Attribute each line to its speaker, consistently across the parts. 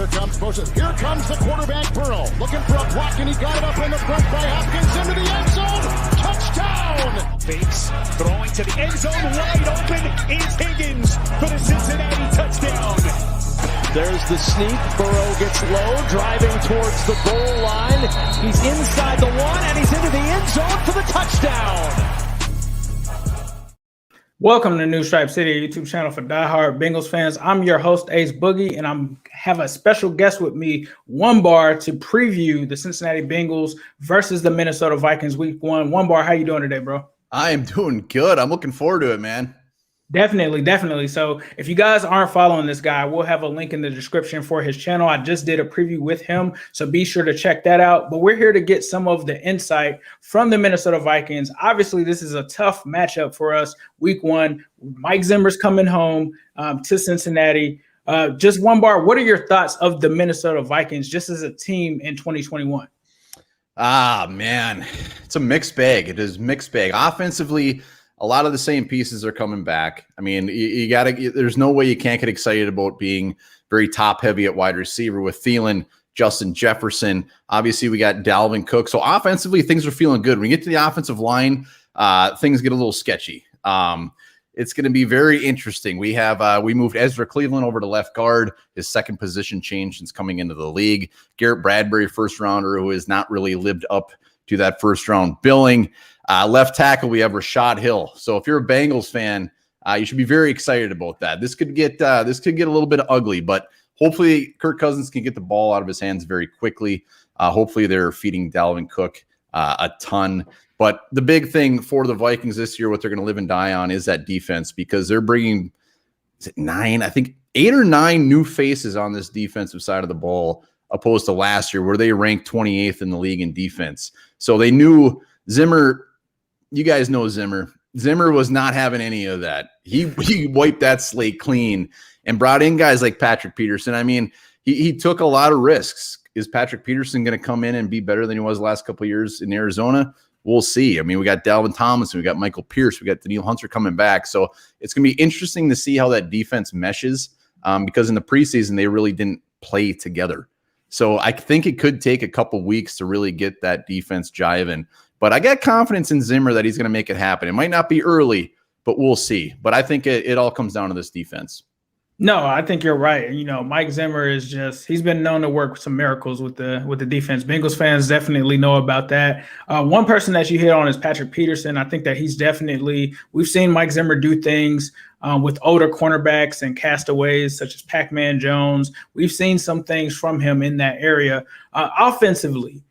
Speaker 1: Here comes Moses. Here comes the quarterback, Burrow. Looking for a block, and he got it up in the front by Hopkins into the end zone. Touchdown!
Speaker 2: Fakes, throwing to the end zone. Wide open is Higgins for the Cincinnati touchdown.
Speaker 3: There's the sneak. Burrow gets low, driving towards the goal line. He's inside the one, and he's into the end zone for the touchdown.
Speaker 4: Welcome to New Stripe City, a YouTube channel for diehard Bengals fans. I'm your host, Ace Boogie, and I have a special guest with me, One Bar, to preview the Cincinnati Bengals versus the Minnesota Vikings Week 1. One Bar, how you doing today, bro?
Speaker 5: I am doing good. I'm looking forward to it, man.
Speaker 4: Definitely. So if you guys aren't following this guy, we'll have a link in the description for his channel. I just did a preview with him, so be sure to check that out. But we're here to get some of the insight from the Minnesota Vikings. Obviously, this is a tough matchup for us. Week 1, Mike Zimmer's coming home to Cincinnati. Just One Bar, what are your thoughts of the Minnesota Vikings just as a team in 2021?
Speaker 5: Man, it's a mixed bag. It is mixed bag. Offensively, a lot of the same pieces are coming back. I mean, you got to. There's no way you can't get excited about being very top heavy at wide receiver with Thielen, Justin Jefferson. Obviously, we got Dalvin Cook. So offensively, things are feeling good. When we get to the offensive line, things get a little sketchy. It's going to be very interesting. We moved Ezra Cleveland over to left guard, his second position change since coming into the league. Garrett Bradbury, first rounder, who has not really lived up to that first round billing. Left tackle, we have Rashad Hill. So if you're a Bengals fan, you should be very excited about that. This could get a little bit ugly, but hopefully Kirk Cousins can get the ball out of his hands very quickly. Hopefully they're feeding Dalvin Cook a ton. But the big thing for the Vikings this year, what they're going to live and die on, is that defense, because they're bringing, is it 8 or 9 new faces on this defensive side of the ball, opposed to last year where they ranked 28th in the league in defense. So they knew Zimmer. You guys know Zimmer. Zimmer was not having any of that. He wiped that slate clean and brought in guys like Patrick Peterson. I mean, he took a lot of risks. Is Patrick Peterson going to come in and be better than he was the last couple of years in Arizona? We'll see. I mean, we got Dalvin Tomlinson, we got Michael Pierce, we got Danielle Hunter coming back. So it's going to be interesting to see how that defense meshes because in the preseason, they really didn't play together. So I think it could take a couple weeks to really get that defense jiving. But I got confidence in Zimmer that he's going to make it happen. It might not be early, but we'll see. But I think it all comes down to this defense.
Speaker 4: No, I think you're right. You know, Mike Zimmer is he's been known to work with some miracles with the defense. Bengals fans definitely know about that. One person that you hit on is Patrick Peterson. I think that we've seen Mike Zimmer do things with older cornerbacks and castaways such as Pac-Man Jones. We've seen some things from him in that area. Offensively,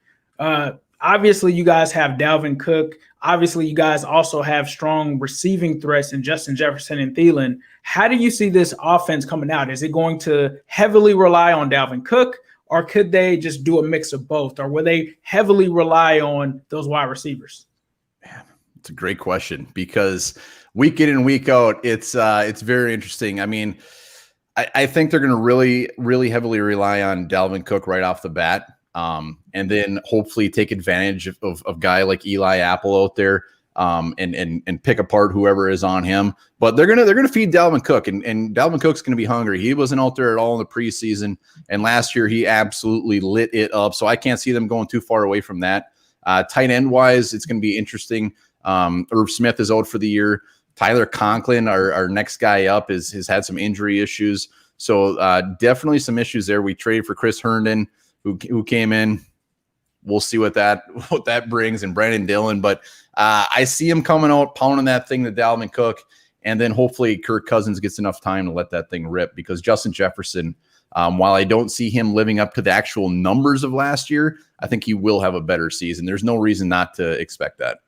Speaker 4: obviously, you guys have Dalvin Cook. Obviously, you guys also have strong receiving threats in Justin Jefferson and Thielen. How do you see this offense coming out? Is it going to heavily rely on Dalvin Cook, or could they just do a mix of both? Or will they heavily rely on those wide receivers?
Speaker 5: Man, it's a great question because week in and week out, it's very interesting. I mean, I think they're going to really, really heavily rely on Dalvin Cook right off the bat. And then hopefully take advantage of a guy like Eli Apple out there, and pick apart whoever is on him. But they're gonna feed Dalvin Cook, and Dalvin Cook's gonna be hungry. He wasn't out there at all in the preseason, and last year he absolutely lit it up. So I can't see them going too far away from that. Tight end wise, it's gonna be interesting. Irv Smith is out for the year. Tyler Conklin, our next guy up, has had some injury issues. So definitely some issues there. We traded for Chris Herndon, who came in. We'll see what that brings, and Brandon Dillon. But I see him coming out, pounding that thing to Dalvin Cook, and then hopefully Kirk Cousins gets enough time to let that thing rip, because Justin Jefferson, while I don't see him living up to the actual numbers of last year, I think he will have a better season. There's no reason not to expect that.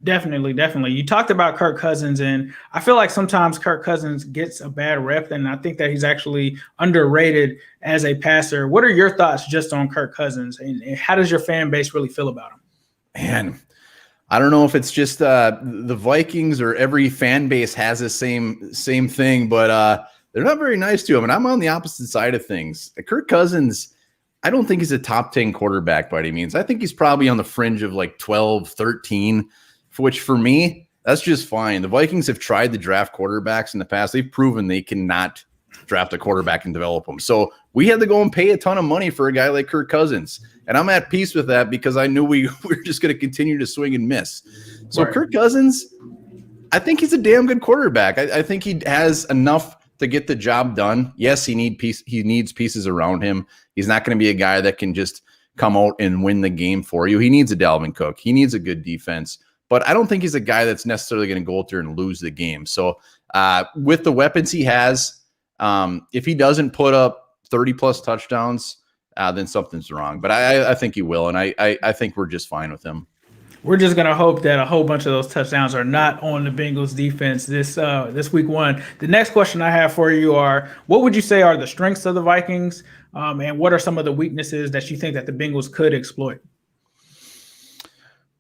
Speaker 4: Definitely. You talked about Kirk Cousins, and I feel like sometimes Kirk Cousins gets a bad rep, and I think that he's actually underrated as a passer. What are your thoughts just on Kirk Cousins, and how does your fan base really feel about him?
Speaker 5: Man, I don't know if it's just the Vikings or every fan base has the same thing, but they're not very nice to him, and I'm on the opposite side of things. Kirk Cousins, I don't think he's a top 10 quarterback by any means. I think he's probably on the fringe of like 12, 13, which for me, that's just fine. The Vikings have tried to draft quarterbacks in the past. They've proven they cannot draft a quarterback and develop him. So we had to go and pay a ton of money for a guy like Kirk Cousins. And I'm at peace with that because I knew we were just going to continue to swing and miss. So right. Kirk Cousins, I think he's a damn good quarterback. I think he has enough to get the job done. Yes, he needs pieces around him. He's not going to be a guy that can just come out and win the game for you. He needs a Dalvin Cook. He needs a good defense. But I don't think he's a guy that's necessarily going to go out there and lose the game. So with the weapons he has, if he doesn't put up 30-plus touchdowns, then something's wrong. But I think he will, and I think we're just fine with him.
Speaker 4: We're just going to hope that a whole bunch of those touchdowns are not on the Bengals defense this week one. The next question I have for you are, what would you say are the strengths of the Vikings, and what are some of the weaknesses that you think that the Bengals could exploit?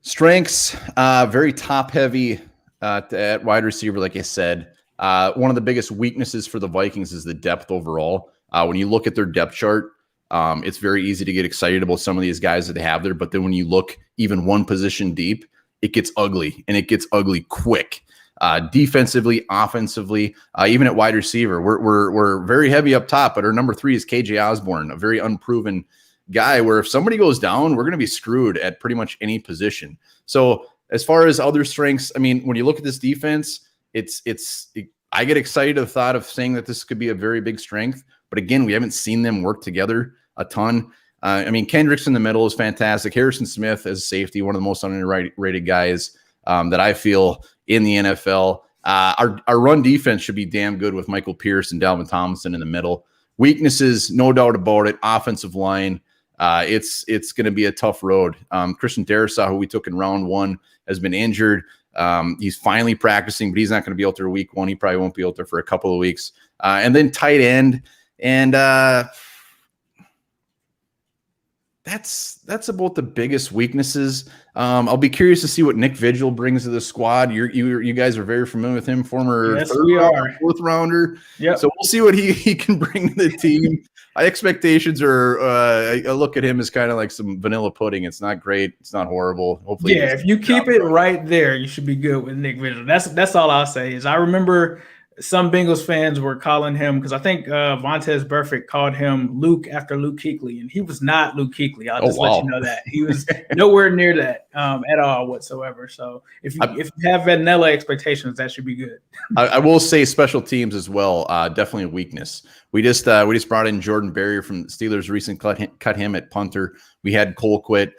Speaker 5: Strengths, very top-heavy at wide receiver, like I said. One of the biggest weaknesses for the Vikings is the depth overall. When you look at their depth chart, it's very easy to get excited about some of these guys that they have there. But then when you look even one position deep, it gets ugly, and it gets ugly quick. Defensively, offensively, even at wide receiver, we're very heavy up top. But our number 3 is KJ Osborne, a very unproven guy where if somebody goes down, we're going to be screwed at pretty much any position. So as far as other strengths, I mean, when you look at this defense, I get excited at the thought of saying that this could be a very big strength. But again, we haven't seen them work together a ton. I mean, Kendricks in the middle is fantastic. Harrison Smith as safety, one of the most underrated guys that I feel in the NFL. Our run defense should be damn good with Michael Pierce and Dalvin Tomlinson in the middle. Weaknesses, no doubt about it. Offensive line, it's going to be a tough road. Christian Darrisaw, who we took in round 1, has been injured. He's finally practicing, but he's not going to be out there week 1. He probably won't be out there for a couple of weeks. And then tight end, and that's about the biggest weaknesses. I'll be curious to see what Nick Vigil brings to the squad. You guys are very familiar with him, former fourth rounder. Yeah. So we'll see what he can bring to the team. My expectations are I look at him as kind of like some vanilla pudding. It's not great. It's not horrible. Hopefully,
Speaker 4: yeah. If you keep it right there, you should be good with Nick Vigil. That's all I'll say. Is I remember some Bengals fans were calling him, because I think Vontaze Burfict called him Luke after Luke Kuechly, and he was not Luke Kuechly. I'll just let you know that. He was nowhere near that at all whatsoever. So if you have vanilla expectations, that should be good.
Speaker 5: I will say special teams as well, definitely a weakness. We just brought in Jordan Berrier from the Steelers, recently cut him at punter. We had Cole quit.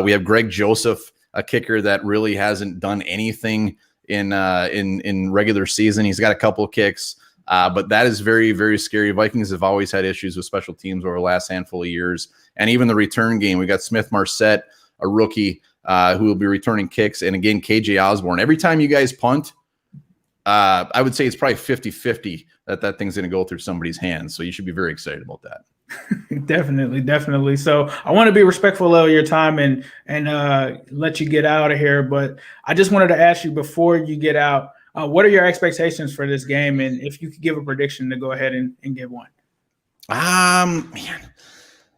Speaker 5: We have Greg Joseph, a kicker that really hasn't done anything in regular season. He's got a couple of kicks, but that is very, very scary. Vikings have always had issues with special teams over the last handful of years. And even the return game, we got Smith Marset, a rookie, who will be returning kicks. And again, KJ Osborne. Every time you guys punt, I would say it's probably 50-50 that thing's going to go through somebody's hands. So you should be very excited about that.
Speaker 4: Definitely. So I want to be respectful of your time and let you get out of here. But I just wanted to ask you before you get out, what are your expectations for this game? And if you could give a prediction, to go ahead and give one.
Speaker 5: Man,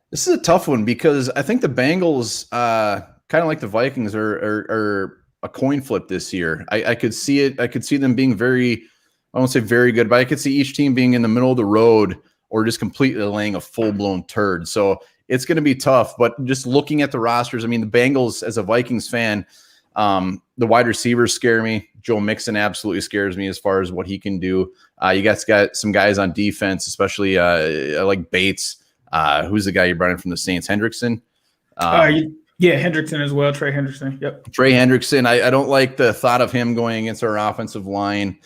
Speaker 5: this is a tough one because I think the Bengals, kind of like the Vikings, are a coin flip this year. I could see it. I could see them being I won't say very good, but I could see each team being in the middle of the road or just completely laying a full-blown turd. So it's going to be tough. But just looking at the rosters, I mean, the Bengals, as a Vikings fan, the wide receivers scare me. Joe Mixon absolutely scares me as far as what he can do. You guys got some guys on defense, especially I like Bates. Who's the guy you brought in from the Saints? Hendrickson?
Speaker 4: Yeah, Hendrickson as well. Trey Hendrickson. Yep.
Speaker 5: Trey Hendrickson. I don't like the thought of him going against our offensive line.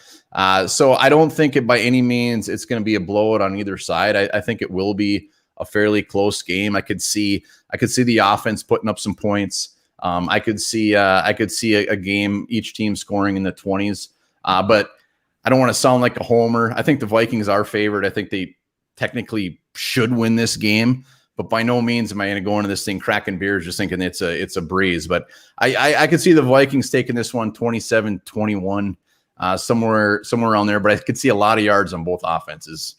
Speaker 5: So I don't think by any means it's going to be a blowout on either side. I think it will be a fairly close game. I could see the offense putting up some points. I could see a game, each team scoring in the 20s. But I don't want to sound like a homer. I think the Vikings are favored. I think they technically should win this game, but by no means am I going to go into this thing cracking beers just thinking it's a breeze. But I could see the Vikings taking this one 27-21. Somewhere around there, but I could see a lot of yards on both offenses.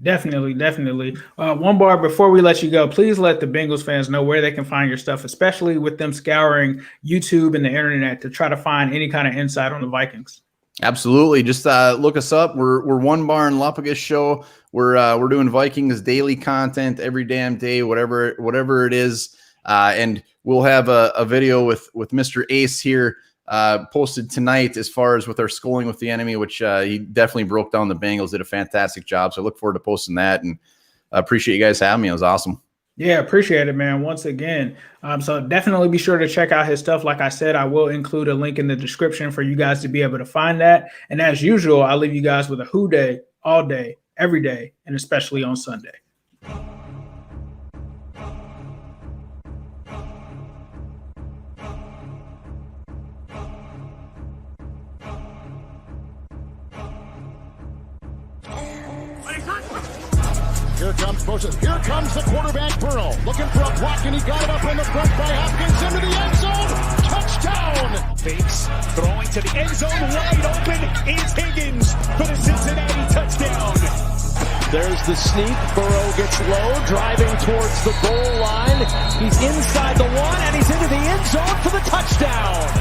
Speaker 4: Definitely. One bar before we let you go, please let the Bengals fans know where they can find your stuff, especially with them scouring YouTube and the internet to try to find any kind of insight on the Vikings.
Speaker 5: Absolutely. Just look us up. We're One Bar and Lapagos show. We're doing Vikings daily content every damn day, whatever it is. And we'll have a video with Mr. Ace here posted tonight as far as with our schooling with the enemy, which he definitely broke down the Bengals, did a fantastic job. So I look forward to posting that, and I appreciate you guys having me. It was awesome.
Speaker 4: Yeah, appreciate it, man. Once again. So definitely be sure to check out his stuff. Like I said, I will include a link in the description for you guys to be able to find that. And as usual, I'll leave you guys with a who day, all day, every day, and especially on Sunday.
Speaker 1: Here comes Moses. Here comes the quarterback, Burrow. Looking for a block, and he got it up in the front by Hopkins into the end zone. Touchdown!
Speaker 2: Fakes, throwing to the end zone, wide open is Higgins for the Cincinnati touchdown.
Speaker 3: There's the sneak. Burrow gets low, driving towards the goal line. He's inside the one, and he's into the end zone for the touchdown.